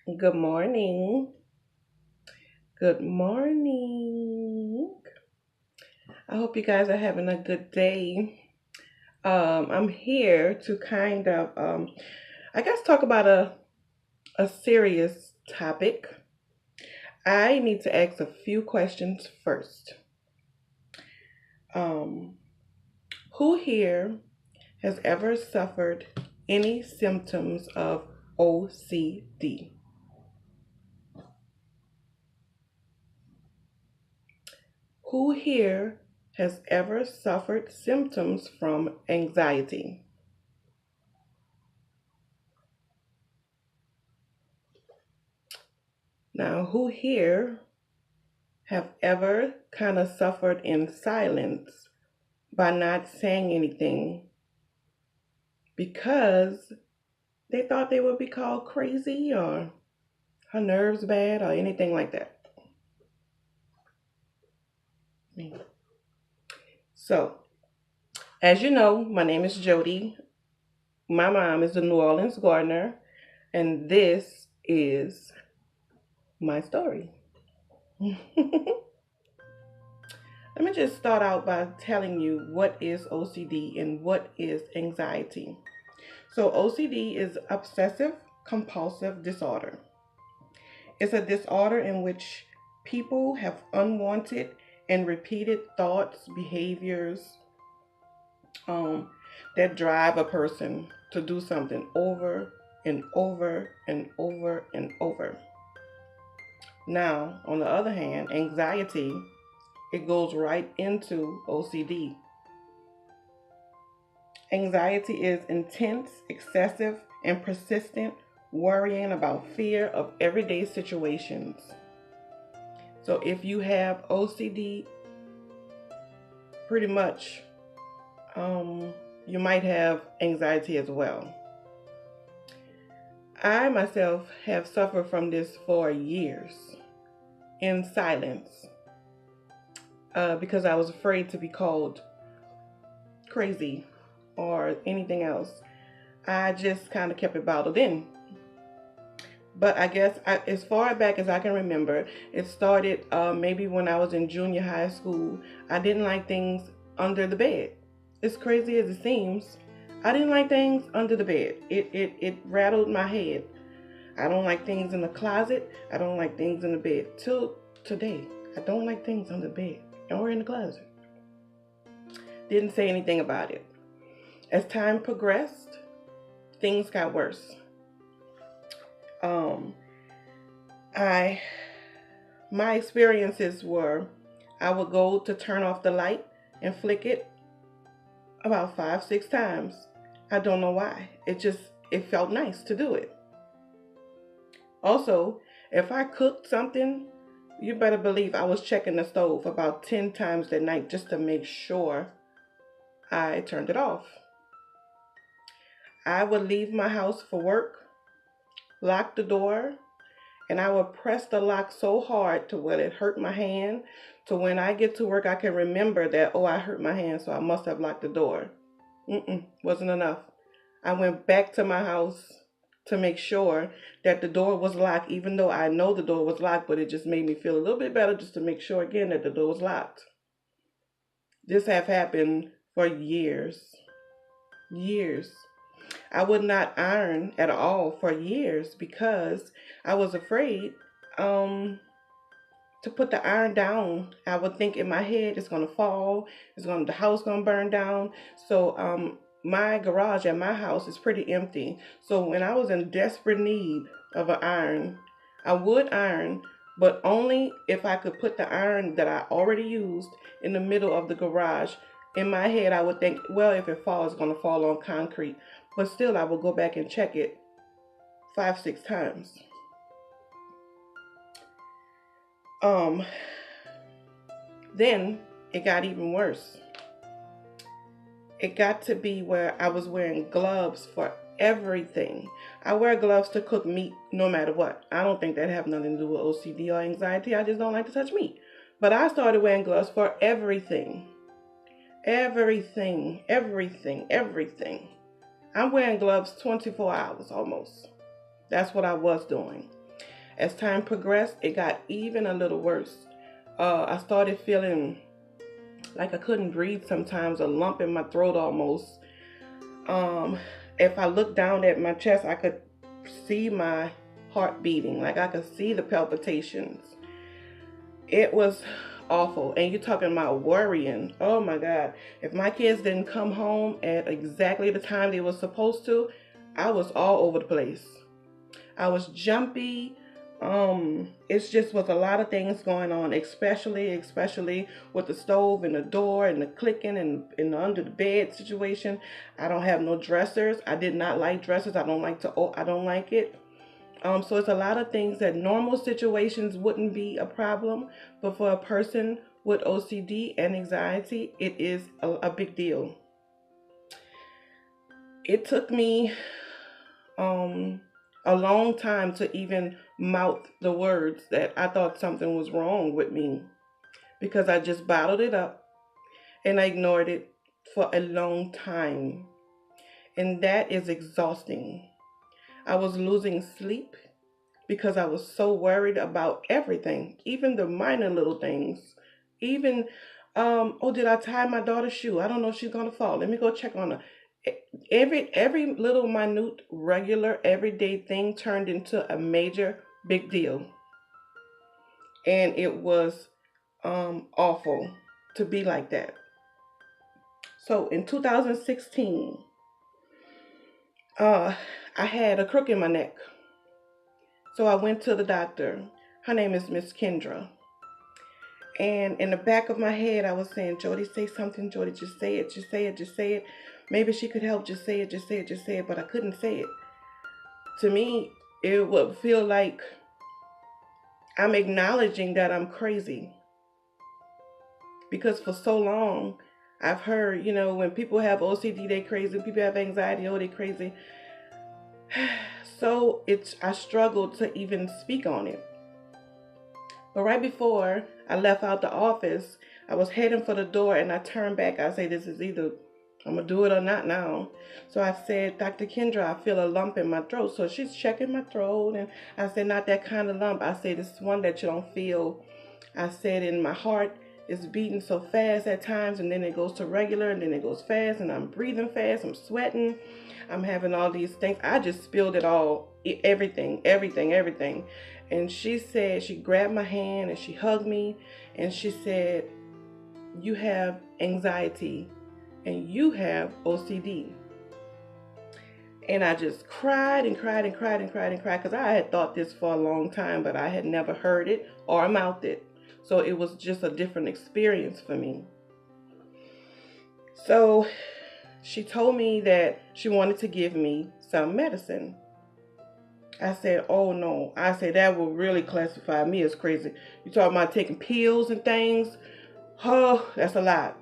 Good morning. Good morning. I hope you guys are having a good day. I'm here to I guess, talk about a serious topic. I need to ask a few questions first. Um, who here has ever suffered any symptoms of OCD? Who here has ever suffered symptoms from anxiety? Now, who here have ever kind of suffered in silence by not saying anything because they thought they would be called crazy or her nerves bad or anything like that? So, as you know, my name is Jody. My mom is the New Orleans gardener, and this is my story. Let me just start out by telling you what is OCD and what is anxiety. So, OCD is obsessive compulsive disorder. It's a disorder in which people have unwanted and repeated thoughts, behaviors um, that drive a person to do something over and over and over and over. Now, on the other hand, anxiety, it goes right into OCD. Anxiety is intense, excessive, and persistent worrying about fear of everyday situations. So if you have OCD, pretty much you might have anxiety as well. I myself have suffered from this for years in silence because I was afraid to be called crazy or anything else. I just kind of kept it bottled in. But as far back as I can remember, it started maybe when I was in junior high school. I didn't like things under the bed. As crazy as it seems, I didn't like things under the bed. It rattled my head. I don't like things in the closet. I don't like things in the bed. Till today, I don't like things under the bed or in the closet. Didn't say anything about it. As time progressed, things got worse. Um, I My experiences were I would go to turn off the light and flick it about 5, 6 times. I don't know why. It felt nice to do it. Also, if I cooked something, you better believe I was checking the stove about 10 times that night just to make sure I turned it off. I would leave my house for work, lock the door, and I would press the lock so hard to where it hurt my hand. To when I get to work, I can remember that, oh, I hurt my hand, so I must have locked the door. Wasn't enough. I went back to my house to make sure that the door was locked, even though I know the door was locked, but it just made me feel a little bit better just to make sure again that the door was locked. This have happened for years. Years. I would not iron at all for years because I was afraid to put the iron down. I would think in my head it's gonna fall, the house gonna burn down. So my garage at my house is pretty empty. So when I was in desperate need of an iron, I would iron, but only if I could put the iron that I already used in the middle of the garage. In my head, I would think, well, if it falls, it's gonna fall on concrete. But still, I would go back and check it 5, 6 times. Um, then it got even worse. It got to be where I was wearing gloves for everything. I wear gloves to cook meat no matter what. I don't think that have nothing to do with OCD or anxiety. I just don't like to touch meat. But I started wearing gloves for everything. Everything, everything, everything. I'm wearing gloves 24 hours almost. That's what I was doing. As time progressed, it got even a little worse. I started feeling like I couldn't breathe sometimes, a lump in my throat almost. Um, if I looked down at my chest, I could see my heart beating, like I could see the palpitations. It was awful. And you're talking about worrying. Oh my God. If my kids didn't come home at exactly the time they were supposed to, I was all over the place. I was jumpy. It's just was a lot of things going on, especially with the stove and the door and the clicking and the under the bed situation. I don't have no dressers. I did not like dressers. I don't like it. So it's a lot of things that normal situations wouldn't be a problem, but for a person with OCD and anxiety, it is a big deal. It took me a long time to even mouth the words that I thought something was wrong with me, because I just bottled it up and I ignored it for a long time. And that is exhausting. I was losing sleep because I was so worried about everything, even the minor little things. Even, oh, did I tie my daughter's shoe? I don't know if she's gonna fall. Let me go check on her. Every little minute, regular, everyday thing turned into a major big deal, and it was awful to be like that. So in 2016, I had a crook in my neck. So I went to the doctor. Her name is Miss Kendra. And in the back of my head, I was saying, Jody, say something. Jody, just say it. Just say it. Just say it. Maybe she could help. Just say it. Just say it. Just say it. But I couldn't say it. To me, it would feel like I'm acknowledging that I'm crazy. Because for so long, I've heard, when people have OCD, they crazy. People have anxiety, oh, they crazy. So I struggled to even speak on it. But right before I left out the office, I was heading for the door and I turned back. I said, this is either I'm going to do it or not now. So I said, Dr. Kendra, I feel a lump in my throat. So she's checking my throat. And I said, not that kind of lump. I said, it's one that you don't feel. I said, in my heart, it's beating so fast at times. And then it goes to regular and then it goes fast. And I'm breathing fast. I'm sweating. I'm having all these things. I just spilled it all. Everything. And she said, she grabbed my hand and she hugged me. And she said, you have anxiety and you have OCD. And I just cried and cried and cried and cried and cried, because I had thought this for a long time, but I had never heard it or mouthed it. So it was just a different experience for me. So she told me that she wanted to give me some medicine. I said, oh no. I said, that will really classify me as crazy. You talking about taking pills and things? Oh, that's a lot.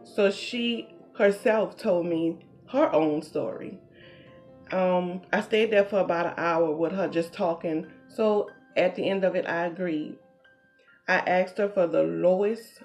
So she herself told me her own story. I stayed there for about an hour with her just talking. So at the end of it, I agreed. I asked her for the lowest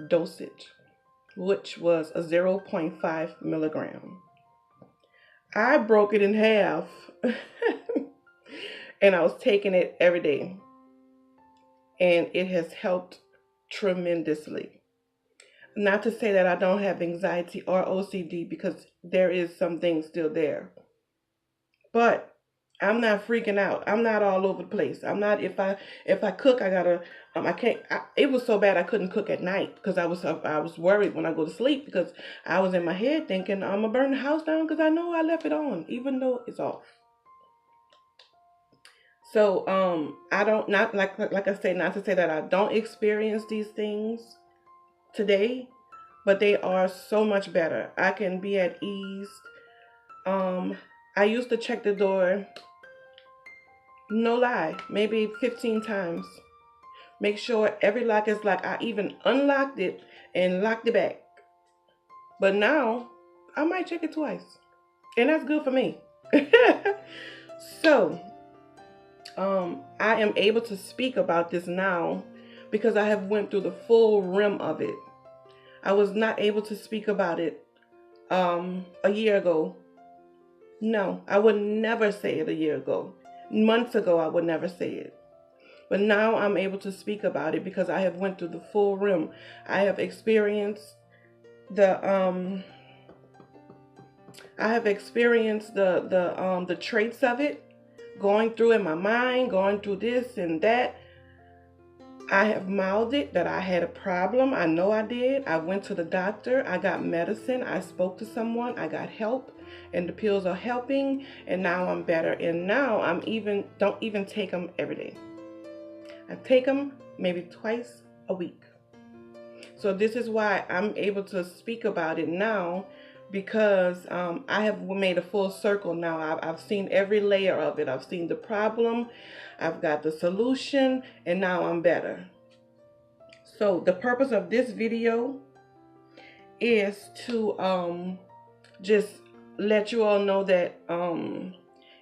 dosage, which was a 0.5 milligram. I broke it in half and I was taking it every day. And it has helped tremendously. Not to say that I don't have anxiety or OCD, because there is some things still there. But I'm not freaking out. I'm not all over the place. I'm not, if I cook, I gotta, I can't, it was so bad I couldn't cook at night, because I was worried when I go to sleep, because I was in my head thinking I'm gonna burn the house down because I know I left it on, even though it's off. So I don't, not like I say, not to say that I don't experience these things today, but they are so much better. I can be at ease. I used to check the door, no lie, maybe 15 times. Make sure every lock is locked. I even unlocked it and locked it back. But now I might check it twice, and that's good for me. So I am able to speak about this now because I have went through the full rim of it. I was not able to speak about it a year ago. No, I would never say it a year ago. Months ago, I would never say it. But now I'm able to speak about it because I have went through the full rim. I have experienced the the traits of it, going through in my mind, going through this and that. I have mouthed it that I had a problem. I know I did. I went to the doctor. I got medicine. I spoke to someone. I got help, and the pills are helping. And now I'm better. And now don't even take them every day. I take them maybe twice a week. So this is why I'm able to speak about it now, because I have made a full circle now. I've seen every layer of it. I've seen the problem. I've got the solution, and now I'm better. So the purpose of this video is to just let you all know that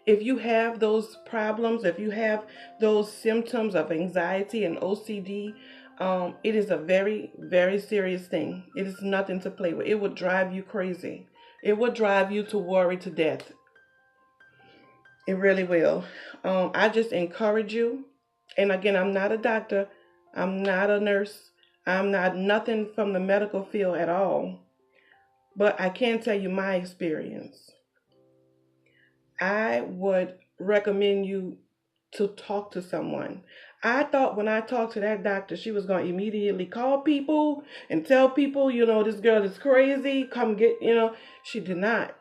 if you have those problems, if you have those symptoms of anxiety and OCD, it is a very, very serious thing. It is nothing to play with. It would drive you crazy. It would drive you to worry to death. It really will. I just encourage you. And again, I'm not a doctor. I'm not a nurse. I'm not nothing from the medical field at all. But I can tell you my experience. I would recommend you to talk to someone. I thought when I talked to that doctor, she was going to immediately call people and tell people, this girl is crazy. Come get, She did not.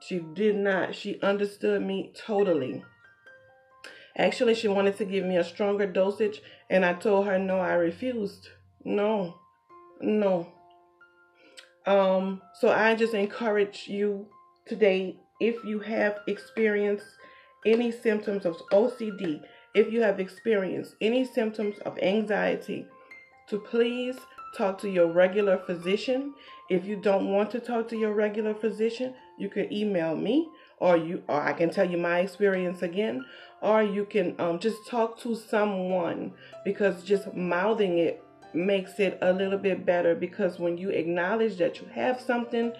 She did not. She understood me totally. Actually, she wanted to give me a stronger dosage, and I told her no, I refused. No. So I just encourage you today, if you have experienced any symptoms of OCD, if you have experienced any symptoms of anxiety, to please talk to your regular physician. If you don't want to talk to your regular physician, you can email me, or I can tell you my experience again, or you can just talk to someone, because just mouthing it makes it a little bit better, because when you acknowledge that you have something,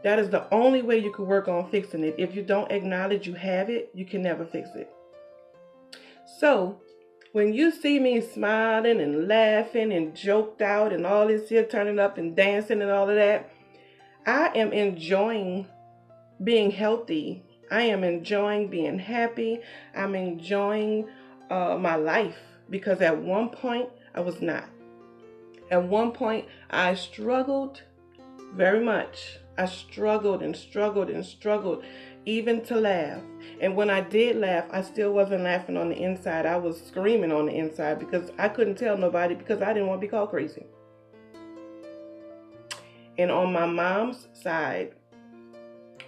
that is the only way you can work on fixing it. If you don't acknowledge you have it, you can never fix it. So when you see me smiling and laughing and joked out and all this here, turning up and dancing and all of that, I am enjoying being healthy. I am enjoying being happy. I'm enjoying my life, because at one point I was not. At one point I struggled very much. I struggled and struggled and struggled even to laugh. And when I did laugh, I still wasn't laughing on the inside. I was screaming on the inside, because I couldn't tell nobody, because I didn't want to be called crazy. And on my mom's side,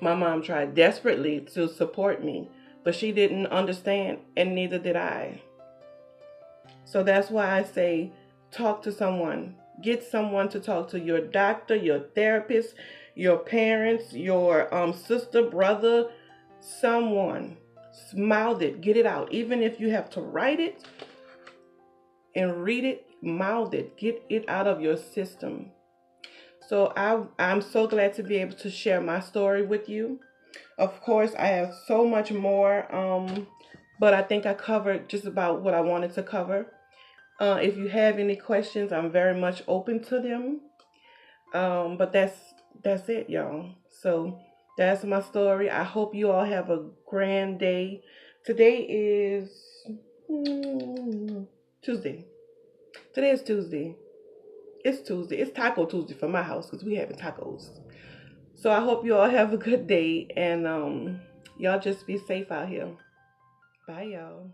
my mom tried desperately to support me, but she didn't understand, and neither did I. So that's why I say, talk to someone. Get someone to talk to. Your doctor, your therapist, your parents, your sister, brother, someone. Mouth it, get it out. Even if you have to write it and read it, mouth it, get it out of your system. So I'm so glad to be able to share my story with you. Of course, I have so much more, but I think I covered just about what I wanted to cover. If you have any questions, I'm very much open to them. But that's it, y'all. So that's my story. I hope you all have a grand day. Today is Tuesday. Today is Tuesday. It's Tuesday. It's Taco Tuesday for my house, because we having tacos. So I hope you all have a good day, and y'all just be safe out here. Bye, y'all.